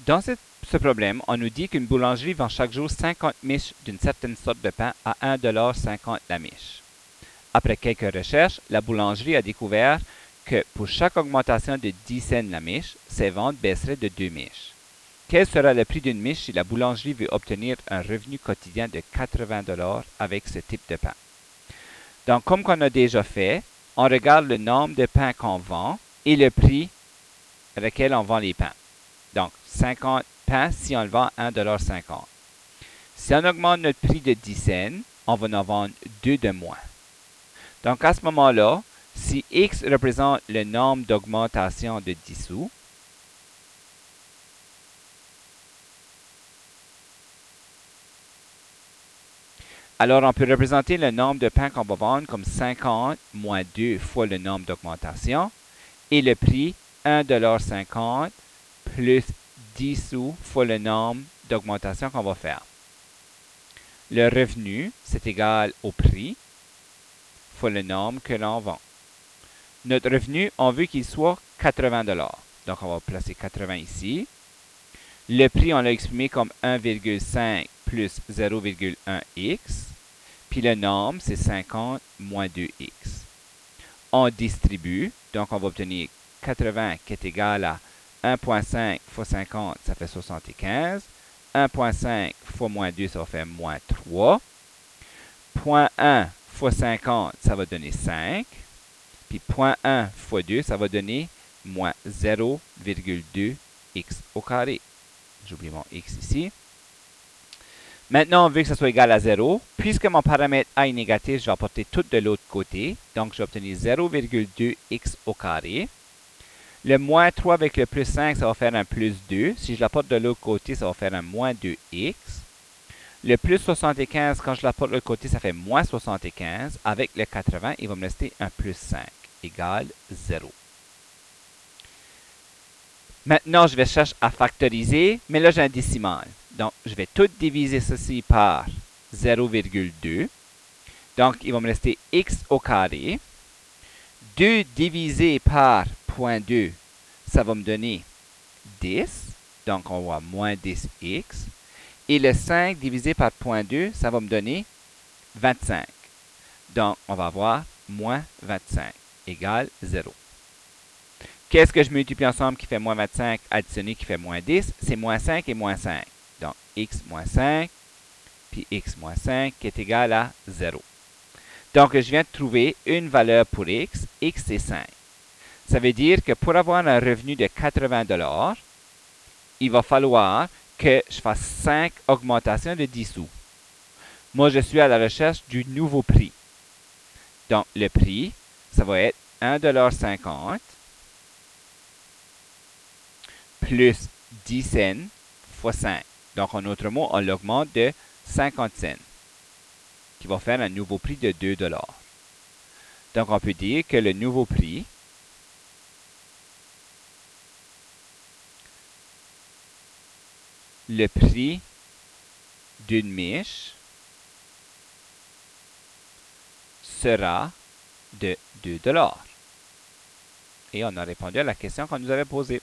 Dans ce problème, on nous dit qu'une boulangerie vend chaque jour 50 miches d'une certaine sorte de pain à 1,50 $ la miche. Après quelques recherches, la boulangerie a découvert que pour chaque augmentation de 10 cents la miche, ses ventes baisseraient de 2 miches. Quel sera le prix d'une miche si la boulangerie veut obtenir un revenu quotidien de 80 $ avec ce type de pain? Donc, comme on a déjà fait, on regarde le nombre de pains qu'on vend et le prix auquel on vend les pains. Donc, 50 pains si on le vend à 1,50 $. Si on augmente notre prix de 10 cents, on va en vendre 2 de moins. Donc, à ce moment-là, si X représente le nombre d'augmentation de 10 sous, alors on peut représenter le nombre de pains qu'on va vendre comme 50 moins 2 fois le nombre d'augmentation et le prix 1,50 $ plus 10 sous fois le nombre d'augmentation qu'on va faire. Le revenu, c'est égal au prix fois le nombre que l'on vend. Notre revenu, on veut qu'il soit 80 $. Donc, on va placer 80 ici. Le prix, on l'a exprimé comme 1,5 plus 0,1x. Puis le nombre, c'est 50 moins 2x. On distribue, donc on va obtenir 80 qui est égal à 1,5 fois 50, ça fait 75. 1,5 fois moins 2, ça va faire moins 3. 0,1 fois 50, ça va donner 5. Puis 0,1 fois 2, ça va donner moins 0,2x au carré. J'oublie mon x ici. Maintenant, on veut que ça soit égal à 0. Puisque mon paramètre a est négatif, je vais apporter tout de l'autre côté. Donc, je vais obtenir 0,2x au carré. Le moins 3 avec le plus 5, ça va faire un plus 2. Si je l'apporte de l'autre côté, ça va faire un moins 2x. Le plus 75, quand je l'apporte de l'autre côté, ça fait moins 75. Avec le 80, il va me rester un plus 5 égale 0. Maintenant, je vais chercher à factoriser, mais là, j'ai un décimal. Donc, je vais tout diviser ceci par 0,2. Donc, il va me rester x au carré. 2 divisé par 0,2, ça va me donner 10. Donc, on voit moins 10x. Et le 5 divisé par 0,2, ça va me donner 25. Donc, on va avoir moins 25 égale 0. Qu'est-ce que je multiplie ensemble qui fait moins 25 additionné qui fait moins 10? C'est moins 5 et moins 5. Donc, x moins 5, puis x moins 5 qui est égal à 0. Donc, je viens de trouver une valeur pour x. X, c'est 5. Ça veut dire que pour avoir un revenu de 80 $, il va falloir que je fasse 5 augmentations de 10 sous. Moi, je suis à la recherche du nouveau prix. Donc, le prix, ça va être 1,50 $ plus 10 cents fois 5. Donc, en autre mot, on l'augmente de 50 cents, qui va faire un nouveau prix de 2 $. Donc, on peut dire que le nouveau prix d'une miche sera de 2 $. Et on a répondu à la question qu'on nous avait posée.